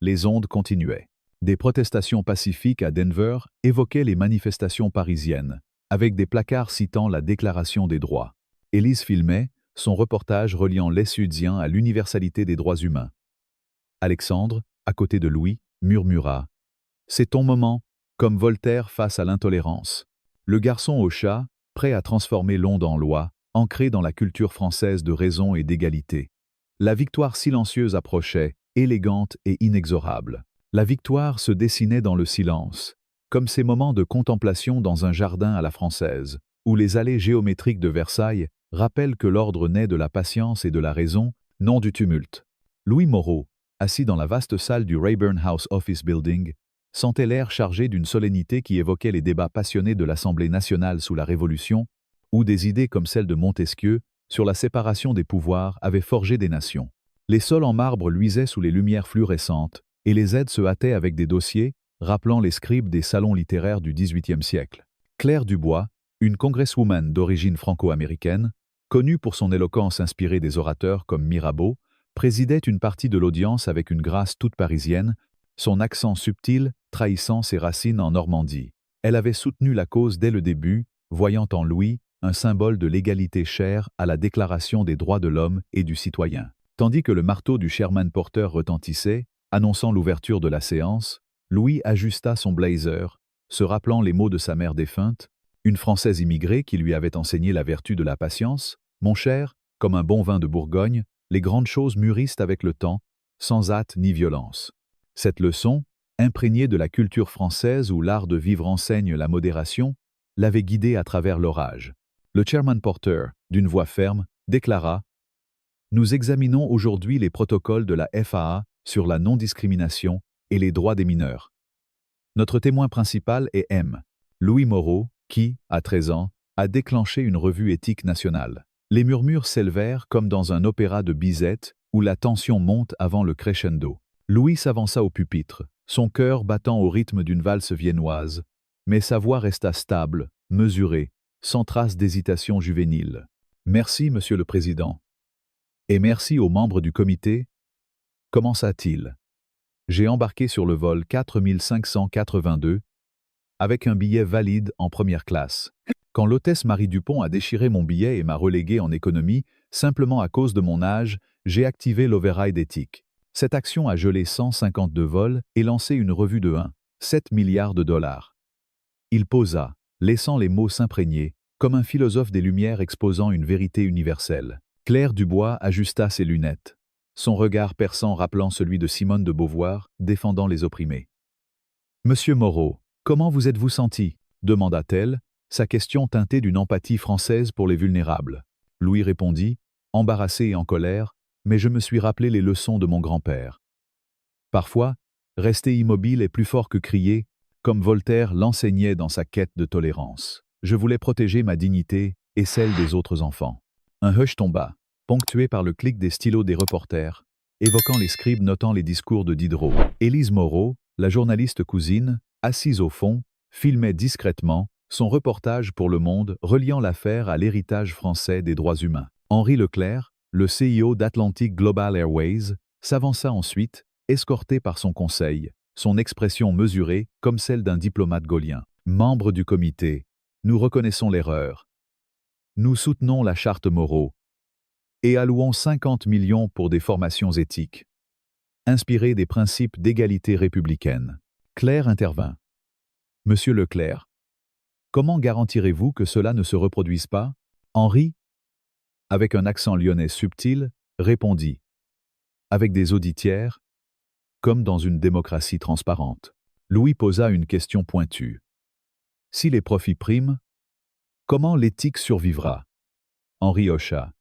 les ondes continuaient. Des protestations pacifiques à Denver évoquaient les manifestations parisiennes, avec des placards citant la Déclaration des droits. Élise filmait, son reportage reliant les Sudiens à l'universalité des droits humains. Alexandre, à côté de Louis, murmura « C'est ton moment, comme Voltaire face à l'intolérance. » Le garçon au chat, prêt à transformer l'onde en loi, ancré dans la culture française de raison et d'égalité. La victoire silencieuse approchait, élégante et inexorable. La victoire se dessinait dans le silence, comme ces moments de contemplation dans un jardin à la française, où les allées géométriques de Versailles rappellent que l'ordre naît de la patience et de la raison, Nom du tumulte. Louis Moreau, assis dans la vaste salle du Rayburn House Office Building, sentait l'air chargé d'une solennité qui évoquait les débats passionnés de l'Assemblée nationale sous la Révolution, où des idées comme celle de Montesquieu sur la séparation des pouvoirs avaient forgé des nations. Les sols en marbre luisaient sous les lumières fluorescentes, et les aides se hâtaient avec des dossiers, rappelant les scribes des salons littéraires du XVIIIe siècle. Claire Dubois, une congresswoman d'origine franco-américaine, connue pour son éloquence inspirée des orateurs comme Mirabeau, présidait une partie de l'audience avec une grâce toute parisienne, son accent subtil trahissant ses racines en Normandie. Elle avait soutenu la cause dès le début, voyant en Louis un symbole de l'égalité chère à la Déclaration des droits de l'homme et du citoyen. Tandis que le marteau du Sherman Porter retentissait, annonçant l'ouverture de la séance, Louis ajusta son blazer, se rappelant les mots de sa mère défunte, une Française immigrée qui lui avait enseigné la vertu de la patience. « Mon cher, comme un bon vin de Bourgogne, les grandes choses mûrissent avec le temps, sans hâte ni violence. » Cette leçon, imprégnée de la culture française où l'art de vivre enseigne la modération, l'avait guidé à travers l'orage. Le Sherman Porter, d'une voix ferme, déclara « Nous examinons aujourd'hui les protocoles de la FAA sur la non-discrimination et les droits des mineurs. Notre témoin principal est M. Louis Moreau, qui, à 13 ans, a déclenché une revue éthique nationale. » Les murmures s'élevèrent comme dans un opéra de Bizet où la tension monte avant le crescendo. Louis s'avança au pupitre, son cœur battant au rythme d'une valse viennoise, mais sa voix resta stable, mesurée, sans trace d'hésitation juvénile. « Merci, Monsieur le Président. Et merci aux membres du comité. » Commença-t-il. « J'ai embarqué sur le vol 4582 avec un billet valide en première classe. Quand l'hôtesse Marie Dupont a déchiré mon billet et m'a relégué en économie, simplement à cause de mon âge, j'ai activé l'override éthique. Cette action a gelé 152 vols et lancé une revue de 1,7 milliard de dollars. » Il posa, laissant les mots s'imprégner, comme un philosophe des Lumières exposant une vérité universelle. Claire Dubois ajusta ses lunettes, son regard perçant rappelant celui de Simone de Beauvoir, défendant les opprimés. « Monsieur Moreau, comment vous êtes-vous senti ?» demanda-t-elle, sa question teintée d'une empathie française pour les vulnérables. Louis répondit, embarrassé et en colère, « Mais je me suis rappelé les leçons de mon grand-père. Parfois, rester immobile est plus fort que crier, comme Voltaire l'enseignait dans sa quête de tolérance. Je voulais protéger ma dignité et celle des autres enfants. » Un hush tomba, ponctué par le clic des stylos des reporters, évoquant les scribes notant les discours de Diderot. Élise Moreau, la journaliste cousine, assise au fond, filmait discrètement son reportage pour Le Monde reliant l'affaire à l'héritage français des droits humains. Henri Leclerc, le CEO d'Atlantic Global Airways, s'avança ensuite, escorté par son conseil, son expression mesurée comme celle d'un diplomate gaulien. Membre du comité, nous reconnaissons l'erreur. Nous soutenons la charte Moreau et allouons 50 millions pour des formations éthiques, inspirées des principes d'égalité républicaine. Claire intervint. Monsieur Leclerc, comment garantirez-vous que cela ne se reproduise pas? Henri, avec un accent lyonnais subtil, répondit. Avec des auditières, comme dans une démocratie transparente. Louis posa une question pointue. Si les profits priment, comment l'éthique survivra? Henri hocha.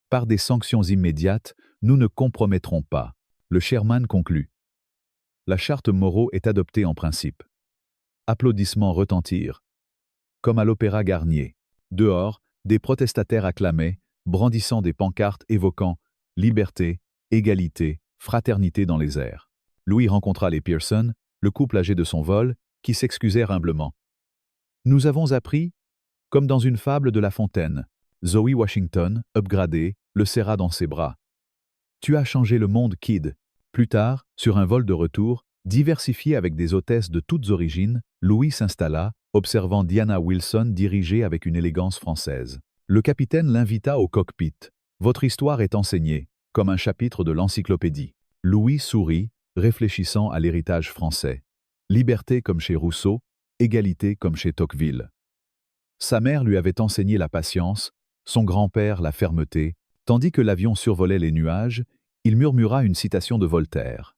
Par des sanctions immédiates, nous ne compromettrons pas. Le Sherman conclut. La charte Moreau est adoptée en principe. Applaudissements retentirent. Comme à l'Opéra Garnier. Dehors, des protestataires acclamaient, brandissant des pancartes évoquant liberté, égalité, fraternité dans les airs. Louis rencontra les Pearson, le couple âgé de son vol, qui s'excusèrent humblement. Nous avons appris, comme dans une fable de La Fontaine, Zoe Washington, upgradée, le serra dans ses bras. Tu as changé le monde, kid. Plus tard, sur un vol de retour, diversifié avec des hôtesses de toutes origines, Louis s'installa, observant Diana Wilson diriger avec une élégance française. Le capitaine l'invita au cockpit. Votre histoire est enseignée, comme un chapitre de l'encyclopédie. Louis sourit, réfléchissant à l'héritage français. Liberté comme chez Rousseau, égalité comme chez Tocqueville. Sa mère lui avait enseigné la patience, son grand-père la fermeté, tandis que l'avion survolait les nuages, il murmura une citation de Voltaire.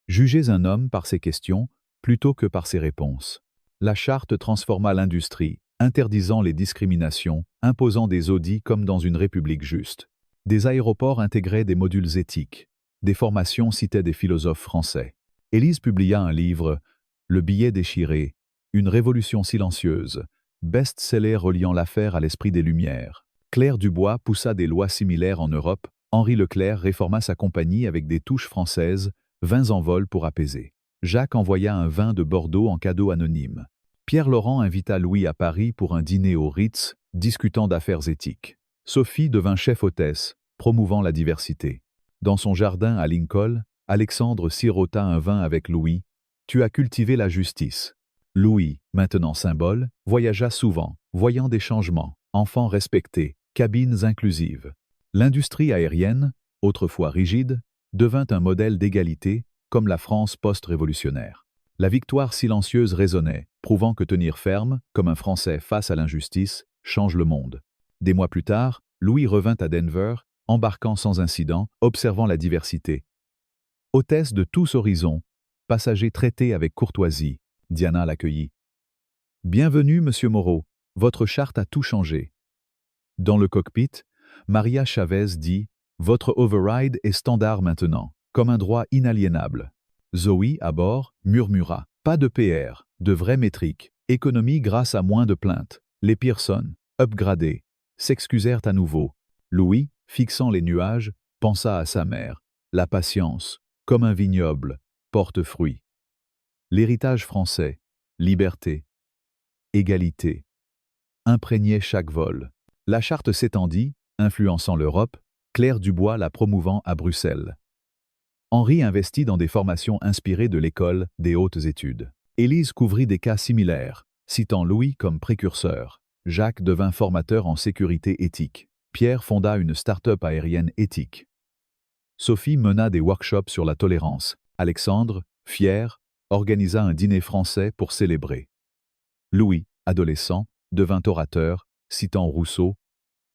Jugez un homme par ses questions plutôt que par ses réponses. La charte transforma l'industrie, interdisant les discriminations, imposant des audits comme dans une république juste. Des aéroports intégraient des modules éthiques. Des formations citaient des philosophes français. Élise publia un livre, Le billet déchiré, une révolution silencieuse, best-seller reliant l'affaire à l'esprit des Lumières. Claire Dubois poussa des lois similaires en Europe. Henri Leclerc réforma sa compagnie avec des touches françaises, vins en vol pour apaiser. Jacques envoya un vin de Bordeaux en cadeau anonyme. Pierre Laurent invita Louis à Paris pour un dîner au Ritz, discutant d'affaires éthiques. Sophie devint chef-hôtesse, promouvant la diversité. Dans son jardin à Lincoln, Alexandre sirota un vin avec Louis. Tu as cultivé la justice. Louis, maintenant symbole, voyagea souvent, voyant des changements, enfants respectés, cabines inclusives. L'industrie aérienne, autrefois rigide, devint un modèle d'égalité, comme la France post-révolutionnaire. La victoire silencieuse résonnait, prouvant que tenir ferme, comme un Français face à l'injustice, change le monde. Des mois plus tard, Louis revint à Denver, embarquant sans incident, observant la diversité. Hôtesse de tous horizons, passager traité avec courtoisie, Diana l'accueillit. « Bienvenue, Monsieur Moreau, votre charte a tout changé. » Dans le cockpit, Maria Chavez dit « Votre override est standard maintenant, comme un droit inaliénable. » Zoé, à bord, murmura « Pas de PR, de vraies métriques, économie grâce à moins de plaintes. » Les Pearson, upgradés, s'excusèrent à nouveau. Louis, fixant les nuages, pensa à sa mère. La patience, comme un vignoble, porte fruit. L'héritage français, liberté, égalité, imprégnait chaque vol. La charte s'étendit, influençant l'Europe, Claire Dubois la promouvant à Bruxelles. Henri investit dans des formations inspirées de l'école des hautes études. Élise couvrit des cas similaires, citant Louis comme précurseur. Jacques devint formateur en sécurité éthique. Pierre fonda une start-up aérienne éthique. Sophie mena des workshops sur la tolérance. Alexandre, fier, organisa un dîner français pour célébrer. Louis, adolescent, devint orateur, citant Rousseau.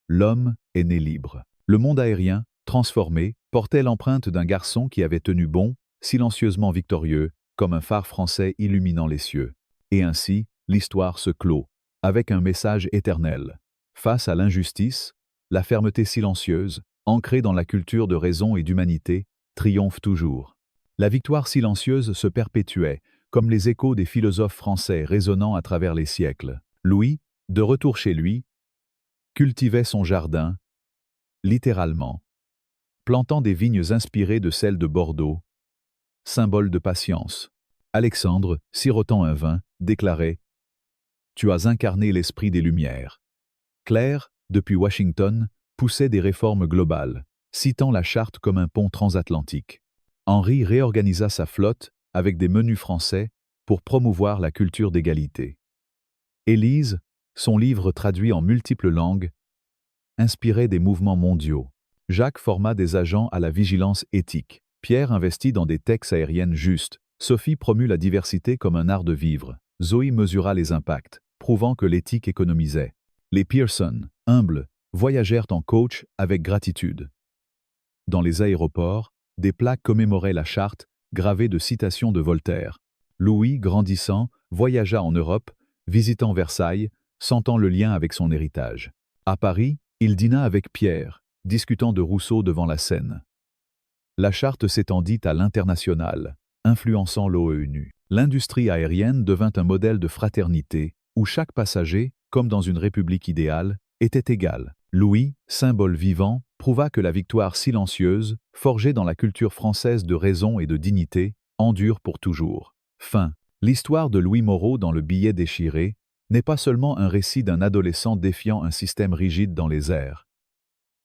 L'homme est né libre. Le monde aérien, transformé, portait l'empreinte d'un garçon qui avait tenu bon, silencieusement victorieux, comme un phare français illuminant les cieux. Et ainsi, l'histoire se clôt, avec un message éternel. Face à l'injustice, la fermeté silencieuse, ancrée dans la culture de raison et d'humanité, triomphe toujours. La victoire silencieuse se perpétuait, comme les échos des philosophes français résonnant à travers les siècles. Louis, de retour chez lui, cultivait son jardin, littéralement, plantant des vignes inspirées de celles de Bordeaux, symbole de patience. Alexandre, sirotant un vin, déclarait « Tu as incarné l'esprit des Lumières ». Claire, depuis Washington, poussait des réformes globales, citant la charte comme un pont transatlantique. Henri réorganisa sa flotte avec des menus français pour promouvoir la culture d'égalité. Élise, son livre traduit en multiples langues, inspirait des mouvements mondiaux. Jacques forma des agents à la vigilance éthique. Pierre investit dans des techs aériennes justes. Sophie promut la diversité comme un art de vivre. Zoé mesura les impacts, prouvant que l'éthique économisait. Les Pearson, humbles, voyagèrent en coach avec gratitude. Dans les aéroports, des plaques commémoraient la charte, gravées de citations de Voltaire. Louis, grandissant, voyagea en Europe, visitant Versailles, sentant le lien avec son héritage. À Paris, il dîna avec Pierre, discutant de Rousseau devant la Seine. La charte s'étendit à l'international, influençant l'ONU. L'industrie aérienne devint un modèle de fraternité, où chaque passager, comme dans une république idéale, était égal. Louis, symbole vivant, prouva que la victoire silencieuse, forgée dans la culture française de raison et de dignité, endure pour toujours. Fin. L'histoire de Louis Moreau dans Le billet déchiré n'est pas seulement un récit d'un adolescent défiant un système rigide dans les airs.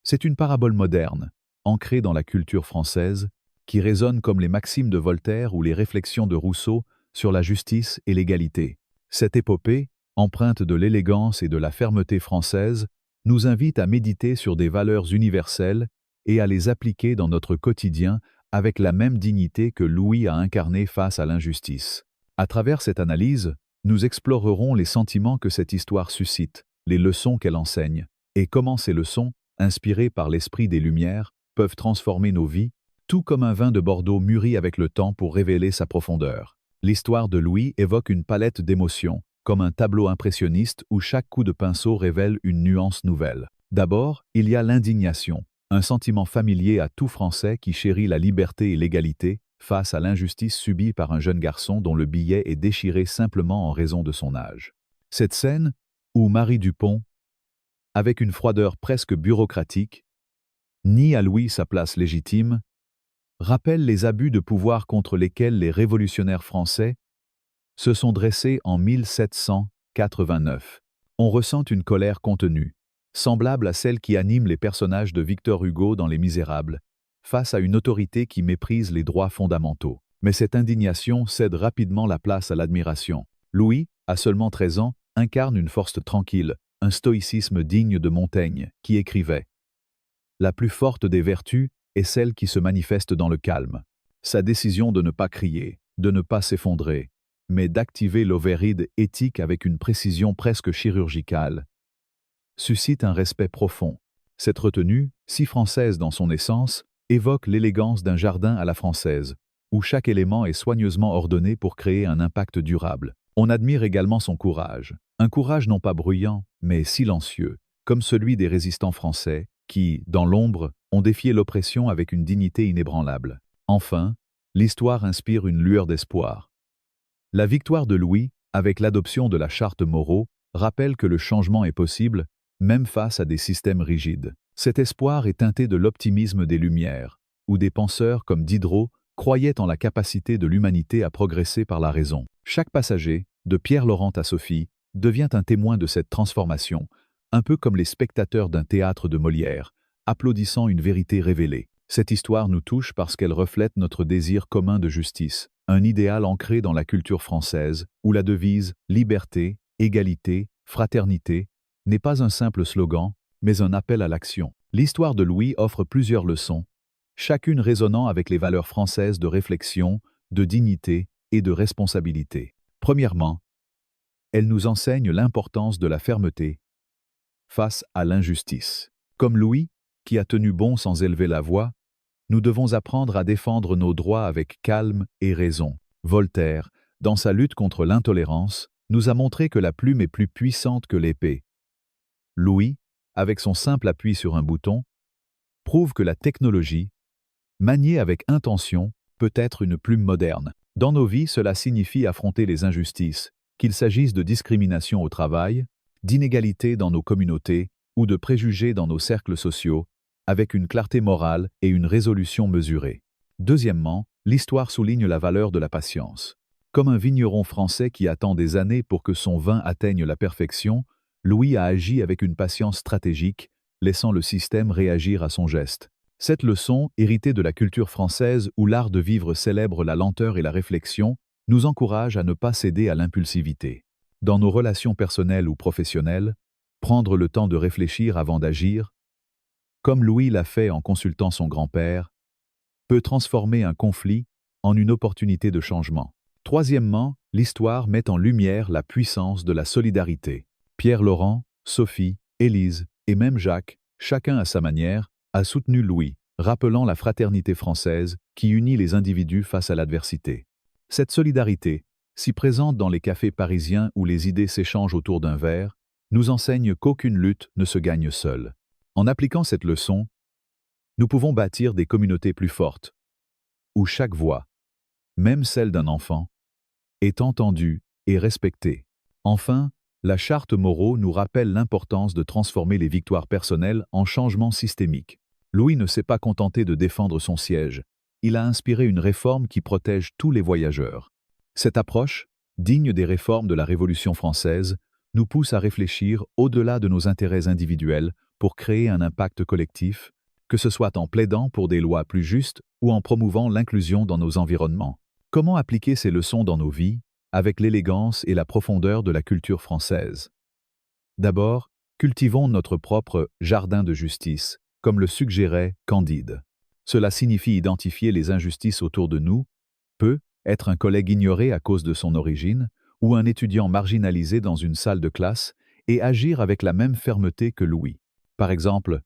C'est une parabole moderne, ancrée dans la culture française, qui résonne comme les maximes de Voltaire ou les réflexions de Rousseau sur la justice et l'égalité. Cette épopée, empreinte de l'élégance et de la fermeté française, nous invite à méditer sur des valeurs universelles et à les appliquer dans notre quotidien avec la même dignité que Louis a incarnée face à l'injustice. À travers cette analyse, nous explorerons les sentiments que cette histoire suscite, les leçons qu'elle enseigne, et comment ces leçons, inspirées par l'esprit des Lumières, peuvent transformer nos vies, tout comme un vin de Bordeaux mûri avec le temps pour révéler sa profondeur. L'histoire de Louis évoque une palette d'émotions, comme un tableau impressionniste où chaque coup de pinceau révèle une nuance nouvelle. D'abord, il y a l'indignation, un sentiment familier à tout Français qui chérit la liberté et l'égalité face à l'injustice subie par un jeune garçon dont le billet est déchiré simplement en raison de son âge. Cette scène, où Marie Dupont, avec une froideur presque bureaucratique, nie à Louis sa place légitime, rappelle les abus de pouvoir contre lesquels les révolutionnaires français se sont dressés en 1789. On ressent une colère contenue, semblable à celle qui anime les personnages de Victor Hugo dans Les Misérables, face à une autorité qui méprise les droits fondamentaux. Mais cette indignation cède rapidement la place à l'admiration. Louis, à seulement 13 ans, incarne une force tranquille, un stoïcisme digne de Montaigne, qui écrivait « La plus forte des vertus est celle qui se manifeste dans le calme. Sa décision de ne pas crier, de ne pas s'effondrer, mais d'activer l'override éthique avec une précision presque chirurgicale, suscite un respect profond. Cette retenue, si française dans son essence, évoque l'élégance d'un jardin à la française, où chaque élément est soigneusement ordonné pour créer un impact durable. On admire également son courage, un courage non pas bruyant, mais silencieux, comme celui des résistants français, qui, dans l'ombre, ont défié l'oppression avec une dignité inébranlable. Enfin, l'histoire inspire une lueur d'espoir. La victoire de Louis, avec l'adoption de la charte Moreau, rappelle que le changement est possible, même face à des systèmes rigides. Cet espoir est teinté de l'optimisme des Lumières, où des penseurs comme Diderot croyaient en la capacité de l'humanité à progresser par la raison. Chaque passager, de Pierre Laurent à Sophie, devient un témoin de cette transformation, un peu comme les spectateurs d'un théâtre de Molière, applaudissant une vérité révélée. Cette histoire nous touche parce qu'elle reflète notre désir commun de justice, un idéal ancré dans la culture française, où la devise « liberté, égalité, fraternité » n'est pas un simple slogan, mais un appel à l'action. L'histoire de Louis offre plusieurs leçons, chacune résonnant avec les valeurs françaises de réflexion, de dignité et de responsabilité. Premièrement, elle nous enseigne l'importance de la fermeté face à l'injustice. Comme Louis, qui a tenu bon sans élever la voix, nous devons apprendre à défendre nos droits avec calme et raison. Voltaire, dans sa lutte contre l'intolérance, nous a montré que la plume est plus puissante que l'épée. Louis, avec son simple appui sur un bouton, prouve que la technologie, maniée avec intention, peut être une plume moderne. Dans nos vies, cela signifie affronter les injustices, qu'il s'agisse de discrimination au travail, d'inégalités dans nos communautés ou de préjugés dans nos cercles sociaux, avec une clarté morale et une résolution mesurée. Deuxièmement, l'histoire souligne la valeur de la patience. Comme un vigneron français qui attend des années pour que son vin atteigne la perfection, Louis a agi avec une patience stratégique, laissant le système réagir à son geste. Cette leçon, héritée de la culture française où l'art de vivre célèbre la lenteur et la réflexion, nous encourage à ne pas céder à l'impulsivité. Dans nos relations personnelles ou professionnelles, prendre le temps de réfléchir avant d'agir, comme Louis l'a fait en consultant son grand-père, peut transformer un conflit en une opportunité de changement. Troisièmement, l'histoire met en lumière la puissance de la solidarité. Pierre Laurent, Sophie, Élise et même Jacques, chacun à sa manière, a soutenu Louis, rappelant la fraternité française qui unit les individus face à l'adversité. Cette solidarité, si présente dans les cafés parisiens où les idées s'échangent autour d'un verre, nous enseigne qu'aucune lutte ne se gagne seule. En appliquant cette leçon, nous pouvons bâtir des communautés plus fortes, où chaque voix, même celle d'un enfant, est entendue et respectée. Enfin, la charte Moreau nous rappelle l'importance de transformer les victoires personnelles en changements systémiques. Louis ne s'est pas contenté de défendre son siège, il a inspiré une réforme qui protège tous les voyageurs. Cette approche, digne des réformes de la Révolution française, nous pousse à réfléchir au-delà de nos intérêts individuels pour créer un impact collectif, que ce soit en plaidant pour des lois plus justes ou en promouvant l'inclusion dans nos environnements. Comment appliquer ces leçons dans nos vies, avec l'élégance et la profondeur de la culture française? D'abord, cultivons notre propre « jardin de justice », comme le suggérait Candide. Cela signifie identifier les injustices autour de nous, peut être un collègue ignoré à cause de son origine, ou un étudiant marginalisé dans une salle de classe, et agir avec la même fermeté que Louis. Par exemple,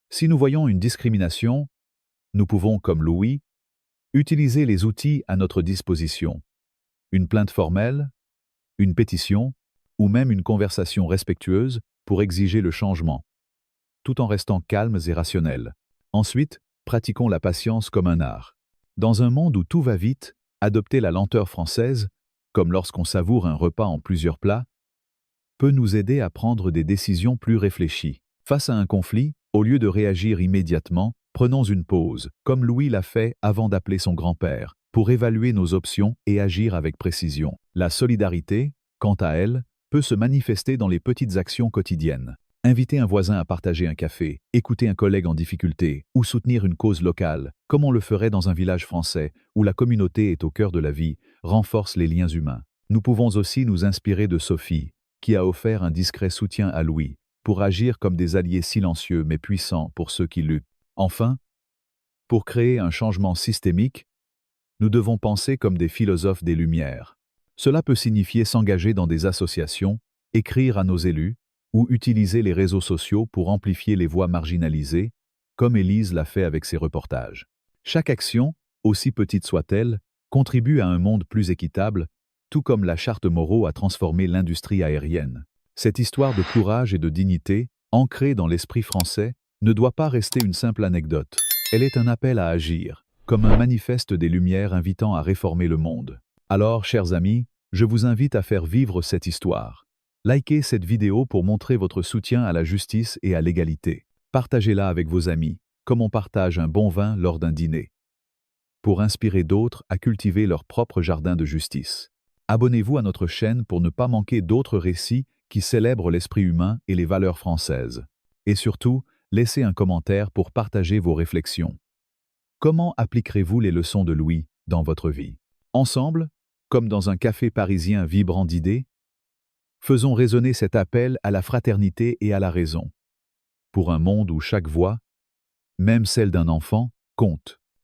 si nous voyons une discrimination, nous pouvons, comme Louis, utiliser les outils à notre disposition. Une plainte formelle, une pétition, ou même une conversation respectueuse pour exiger le changement. tout en restant calmes et rationnels. Ensuite, pratiquons la patience comme un art. Dans un monde où tout va vite, adopter la lenteur française, comme lorsqu'on savoure un repas en plusieurs plats, peut nous aider à prendre des décisions plus réfléchies. Face à un conflit, au lieu de réagir immédiatement, prenons une pause, comme Louis l'a fait avant d'appeler son grand-père, pour évaluer nos options et agir avec précision. La solidarité, quant à elle, peut se manifester dans les petites actions quotidiennes. Inviter un voisin à partager un café, écouter un collègue en difficulté ou soutenir une cause locale, comme on le ferait dans un village français où la communauté est au cœur de la vie, renforce les liens humains. Nous pouvons aussi nous inspirer de Sophie, qui a offert un discret soutien à Louis, pour agir comme des alliés silencieux mais puissants pour ceux qui luttent. Enfin, pour créer un changement systémique, nous devons penser comme des philosophes des Lumières. Cela peut signifier s'engager dans des associations, écrire à nos élus, ou utiliser les réseaux sociaux pour amplifier les voix marginalisées, comme Élise l'a fait avec ses reportages. Chaque action, aussi petite soit-elle, contribue à un monde plus équitable, tout comme la charte Moreau a transformé l'industrie aérienne. Cette histoire de courage et de dignité, ancrée dans l'esprit français, ne doit pas rester une simple anecdote. Elle est un appel à agir, comme un manifeste des Lumières invitant à réformer le monde. Alors, chers amis, je vous invite à faire vivre cette histoire. Likez cette vidéo pour montrer votre soutien à la justice et à l'égalité. Partagez-la avec vos amis, comme on partage un bon vin lors d'un dîner, pour inspirer d'autres à cultiver leur propre jardin de justice. Abonnez-vous à notre chaîne pour ne pas manquer d'autres récits qui célèbrent l'esprit humain et les valeurs françaises. Et surtout, laissez un commentaire pour partager vos réflexions. Comment appliquerez-vous les leçons de Louis dans votre vie? Ensemble, comme dans un café parisien vibrant d'idées, faisons résonner cet appel à la fraternité et à la raison, pour un monde où chaque voix, même celle d'un enfant, compte.